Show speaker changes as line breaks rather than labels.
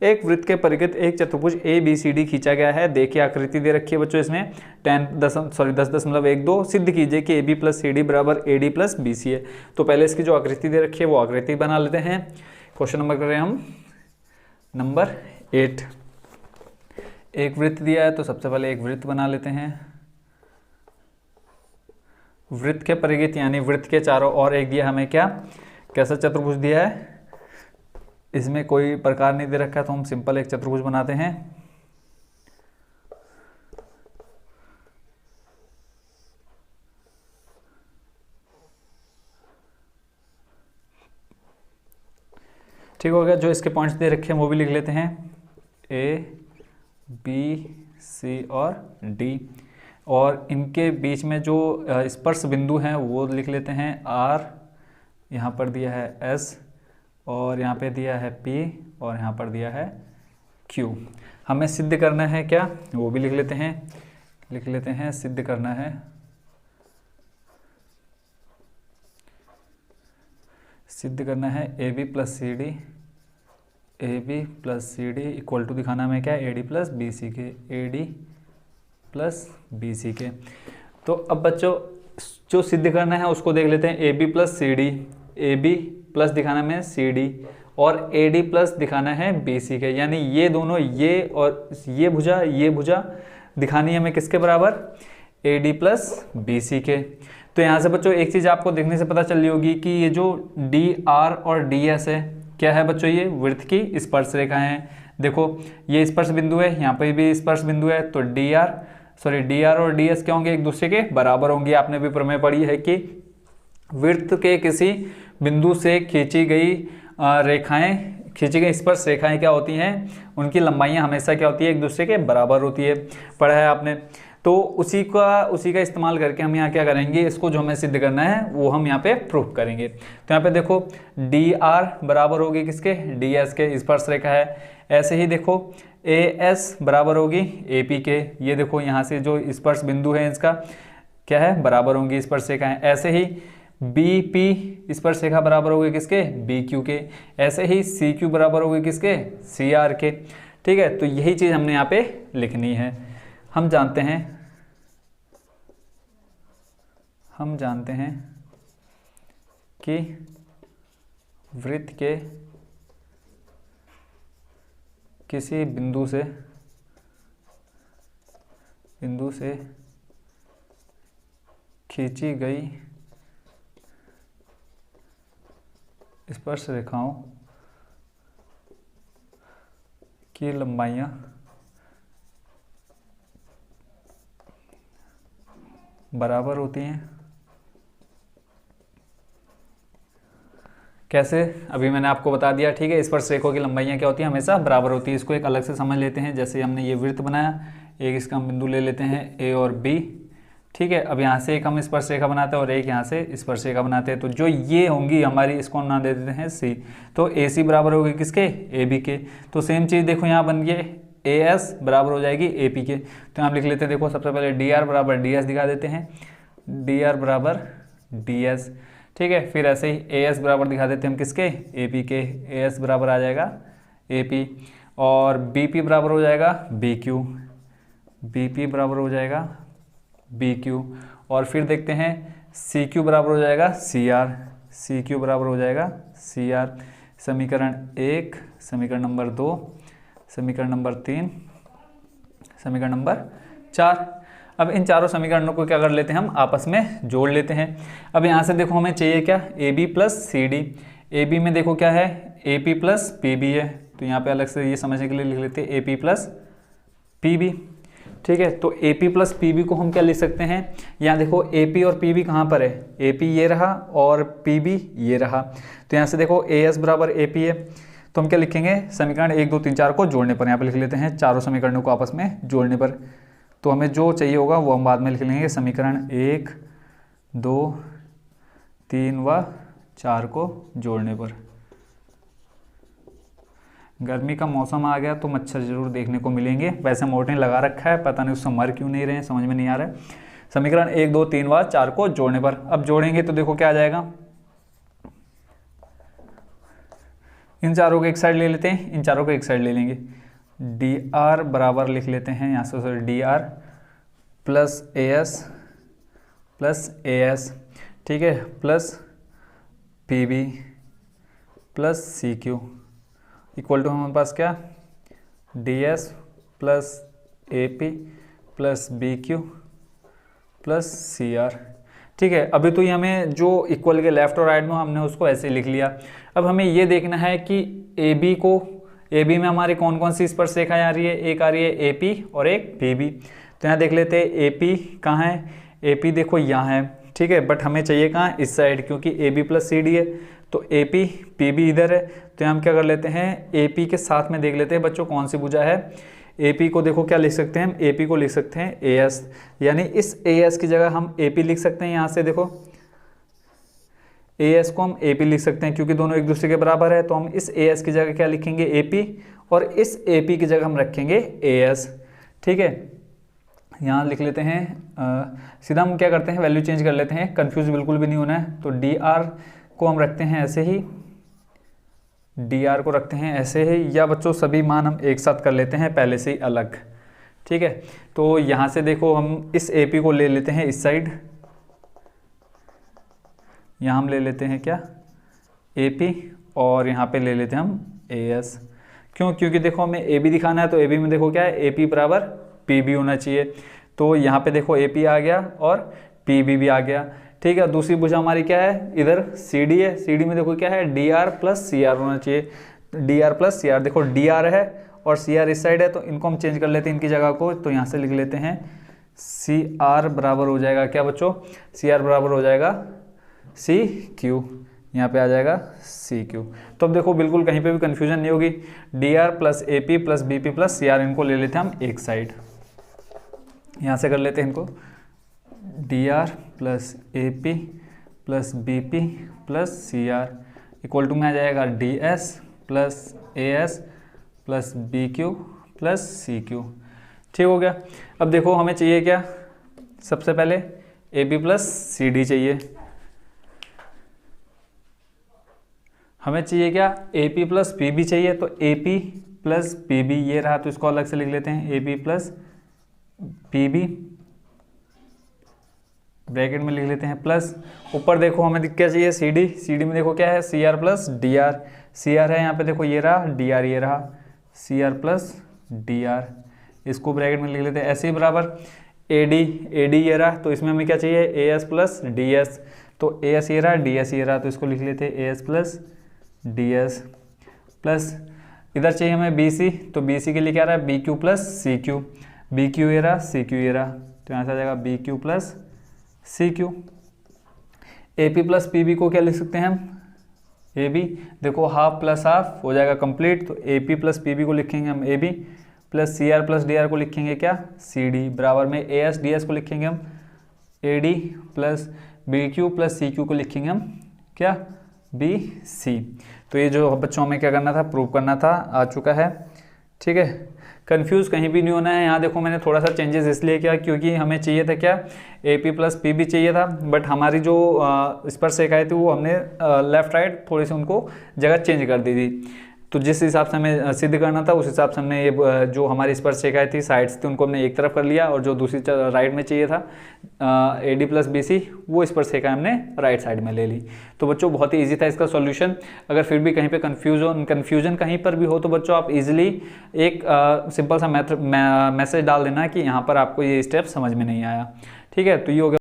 एक वृत्त के परिघ एक चतुर्भुज ABCD खींचा गया है। देखिए आकृति दे रखी है बच्चों, इसमें 10.12 सिद्ध कीजिए कि AB प्लस CD बराबर AD प्लस BC है। तो पहले इसकी जो आकृति दे रखी है वो आकृति बना लेते हैं। क्वेश्चन नंबर करें हम नंबर 8। एक वृत्त दिया है तो सबसे पहले एक वृत्त बना लेते हैं। वृत्त के परिघ यानी वृत्त के चारों ओर एक दिया हमें क्या, कैसा चतुर्भुज दिया है, इसमें कोई प्रकार नहीं दे रखा है तो हम सिंपल एक चतुर्भुज बनाते हैं। ठीक हो गया। जो इसके पॉइंट्स दे रखे हैं वो भी लिख लेते हैं, A B C और D, और इनके बीच में जो स्पर्श बिंदु हैं वो लिख लेते हैं R, यहाँ पर दिया है S और यहाँ पे दिया है P और यहाँ पर दिया है Q। हमें सिद्ध करना है क्या, वो भी लिख लेते हैं, सिद्ध करना है, AB plus C D equal to दिखाना हमें क्या, AD प्लस BC के। तो अब बच्चों जो सिद्ध करना है उसको देख लेते हैं। AB प्लस दिखाना है CD और AD प्लस दिखाना है BC के, यानी ये दोनों, ये और ये भुजा दिखानी है हमें किसके बराबर, AD प्लस BC के। तो यहाँ से बच्चों एक चीज़ आपको देखने से पता चल रही होगी कि ये जो DR और DS है क्या है बच्चों, ये वृत्त की स्पर्श रेखाएं हैं। देखो ये स्पर्श बिंदु है, यहाँ पे भी स्पर्श बिंदु है, तो DR और DS क्या होंगे, एक दूसरे के बराबर होंगे। आपने भी प्रमेय पढ़ी है कि वृत्त के किसी बिंदु से खींची गई स्पर्श रेखाएं क्या होती हैं, उनकी लंबाइयां हमेशा क्या होती है, एक दूसरे के बराबर होती है, पढ़ा है आपने। तो उसी का इस्तेमाल करके हम यहाँ क्या करेंगे, इसको जो हमें सिद्ध करना है वो हम यहाँ पे प्रूफ करेंगे। तो यहाँ पे देखो DR बराबर होगी किसके, DS के, स्पर्श रेखा है। ऐसे ही देखो AS बराबर होगी AP के, ये देखो यहाँ से जो स्पर्श बिंदु है इसका क्या है, बराबर होंगी स्पर्श रेखाएं। ऐसे ही BP स्पर्श रेखा बराबर होगी किसके, BQ के। ऐसे ही CQ बराबर होगी किसके, CR के। ठीक है, तो यही चीज़ हमने यहाँ पे लिखनी है। हम जानते हैं कि वृत्त के किसी बिंदु से खींची गई स्पर्श रेखाओं की लंबाइयां बराबर होती हैं। कैसे, अभी मैंने आपको बता दिया। ठीक है, स्पर्श रेखाओं की लंबाइयां क्या होती हैं, हमेशा बराबर होती है। इसको एक अलग से समझ लेते हैं। जैसे हमने ये वृत्त बनाया, एक इसका हम बिंदु ले लेते हैं A और B। ठीक है, अब यहाँ से एक हम स्पर्श रेखा बनाते हैं और एक यहाँ से स्पर्श रेखा बनाते हैं। तो जो ये होंगी हमारी, इसको हम नाम दे देते हैं C। तो AC बराबर होगी किसके, AB के। तो सेम चीज़ देखो यहाँ बन गई, AS बराबर हो जाएगी AP के। तो हम लिख लेते हैं, देखो सबसे पहले DR बराबर DS दिखा देते हैं, DR बराबर DS। ठीक है, फिर ऐसे ही AS बराबर दिखा देते हैं हम किसके, AP के। AS बराबर आ जाएगा AP, और BP बराबर हो जाएगा BQ, BP बराबर हो जाएगा BQ, और फिर देखते हैं CQ बराबर हो जाएगा CR, CQ बराबर हो जाएगा CR। समीकरण 1, समीकरण नंबर 2, समीकरण नंबर 3, समीकरण नंबर 4। अब इन चारों समीकरणों को क्या कर लेते हैं, हम आपस में जोड़ लेते हैं। अब यहाँ से देखो हमें चाहिए क्या, AB प्लस CD। AB में देखो क्या है, AP प्लस PB है। तो यहाँ पे अलग से ये समझने के लिए लिख लेते हैं AP प्लस PB। ठीक है, तो AP प्लस PB को हम क्या लिख सकते हैं, यहाँ देखो AP और PB कहाँ पर है, AP ये रहा और PB ये रहा। तो यहाँ से देखो AS बराबर AP है, तो हम क्या लिखेंगे, समीकरण 1 2 3 4 को जोड़ने पर, यहाँ पे लिख लेते हैं चारों समीकरणों को आपस में जोड़ने पर। तो हमें जो चाहिए होगा वो हम बाद में लिख लेंगे, समीकरण 1 2 3 व 4 को जोड़ने पर। गर्मी का मौसम आ गया तो मच्छर जरूर देखने को मिलेंगे। वैसे मोर्टिन लगा रखा है, पता नहीं उससे मर क्यों नहीं रहे हैं, समझ में नहीं आ रहा है। समीकरण 1 2 3 व 4 को जोड़ने पर, अब जोड़ेंगे तो देखो क्या आ जाएगा, इन चारों को एक साइड ले लेते हैं, इन चारों को एक साइड ले लेंगे। डी आर बराबर लिख लेते हैं यहाँ से, sorry D R plus A S, ठीक है, plus P B plus C Q equal to हमारे पास क्या, D S plus A P plus B Q plus C R. ठीक है, अभी तो ये हमें जो इक्वल के लेफ्ट और राइट में हमने उसको ऐसे लिख लिया। अब हमें ये देखना है कि ए बी में हमारे कौन कौन सी स्पर्श रेखाएं आ रही है। एक आ रही है ए पी और एक पी बी। तो यहाँ देख लेते हैं ए पी कहाँ है, ए पी देखो यहाँ है, ठीक है, बट हमें चाहिए कहाँ, इस साइड, क्योंकि A B plus C D है। तो ए पी पी बी इधर है, तो हम क्या कर लेते हैं, ए पी के साथ में देख लेते हैं बच्चों कौन सी भुजा है। ए पी को देखो क्या लिख सकते हैं हम, ए पी को लिख सकते हैं ए एस, यानी इस ए एस की जगह हम ए पी लिख सकते हैं। यहाँ से देखो ए एस को हम ए पी लिख सकते हैं क्योंकि दोनों एक दूसरे के बराबर है। तो हम इस ए एस की जगह क्या लिखेंगे, ए पी, और इस ए पी की जगह हम रखेंगे ए एस। ठीक है, यहाँ लिख लेते हैं, सीधा हम क्या करते हैं, वैल्यू चेंज कर लेते हैं, कंफ्यूज बिल्कुल भी नहीं होना है। तो डी आर को हम रखते हैं ऐसे ही, डी आर को रखते हैं ऐसे ही, या बच्चों सभी मान हम एक साथ कर लेते हैं पहले से ही अलग। ठीक है, तो यहाँ से देखो हम इस ए पी को ले लेते हैं इस साइड, यहाँ हम ले लेते हैं क्या, ए पी, और यहाँ पे ले लेते हैं हम ए एस। क्यों, क्योंकि देखो हमें ए बी दिखाना है, तो ए बी में देखो क्या है, ए पी बराबर पी बी होना चाहिए। तो यहाँ पे देखो ए पी आ गया और पी बी भी आ गया। ठीक है, दूसरी भुजा हमारी क्या है, इधर सी डी है, सी डी में देखो क्या है, D R plus C R होना चाहिए, D R plus C R. देखो डी आर है और सी आर इस साइड है, तो इनको हम चेंज कर लेते हैं इनकी जगह को। तो यहाँ से लिख लेते हैं सी आर बराबर हो जाएगा क्या बच्चों, सी आर बराबर हो जाएगा सी क्यू, यहाँ पे आ जाएगा सी क्यू। तो अब देखो बिल्कुल कहीं पे भी कंफ्यूजन नहीं होगी, D R plus A P plus B P plus C R, इनको ले लेते हैं हम एक साइड। यहाँ से कर लेते हैं इनको, D R plus A P plus B P plus C R equal to में आ जाएगा D S plus A S plus B Q plus C Q. ठीक हो गया। अब देखो हमें चाहिए क्या, सबसे पहले A B plus C D चाहिए, हमें चाहिए क्या, A P plus P B चाहिए। तो A P plus P B ये रहा, तो इसको अलग से लिख लेते हैं, A P plus P B bracket में लिख लेते हैं, प्लस ऊपर देखो हमें क्या चाहिए, सी डी, सी डी में देखो क्या है, C R plus D R, C R है यहाँ पे देखो ये रहा, डी आर ये रहा, C R plus D R, इसको ब्रैकेट में लिख लेते हैं ऐसे ही बराबर। ए डी ये रहा, तो इसमें हमें क्या चाहिए, ए एस प्लस डी एस, तो ए एस ये रहा, डी एस ये रहा, तो इसको लिख लेते हैं ए S plus D S, plus इधर चाहिए हमें बी सी, तो बी सी के लिए क्या रहा है, B Q plus C Q, B Q ये रहा, सी क्यू ये रहा, तो यहाँ से आ जाएगा B Q plus C Q. A P plus P B को क्या लिख सकते हैं हम, ए बी, देखो हाफ प्लस हाफ हो जाएगा कंप्लीट, तो A P plus P B को लिखेंगे हम A B, plus C R plus D R को लिखेंगे क्या, सी डी, बराबर में ए एस डी एस को लिखेंगे हम A D, plus B Q plus C Q को लिखेंगे हम क्या, बी सी। तो ये जो बच्चों में क्या करना था, प्रूव करना था, आ चुका है। ठीक है, कंफ्यूज कहीं भी नहीं होना है। यहाँ देखो मैंने थोड़ा सा चेंजेस इसलिए किया क्योंकि हमें चाहिए था क्या, A P plus P B चाहिए था, बट हमारी जो स्पर्श रेखाएं थी वो हमने लेफ्ट राइट थोड़ी सी उनको जगह चेंज कर दी थी। तो जिस हिसाब से हमें सिद्ध करना था उस हिसाब से हमने ये जो हमारी स्पर्श रेखाएं थी साइड्स थी उनको हमने एक तरफ कर लिया, और जो दूसरी राइट में चाहिए था A D plus B C, वो स्पर्श रेखाएं हमने राइट साइड में ले ली। तो बच्चों बहुत ही ईजी था इसका सॉल्यूशन। अगर फिर भी कहीं पे कन्फ्यूजन कहीं पर भी हो तो बच्चों आप इजीली एक सिंपल सा मैसेज डाल देना कि यहाँ पर आपको ये स्टेप समझ में नहीं आया। ठीक है, तो ये हो गया।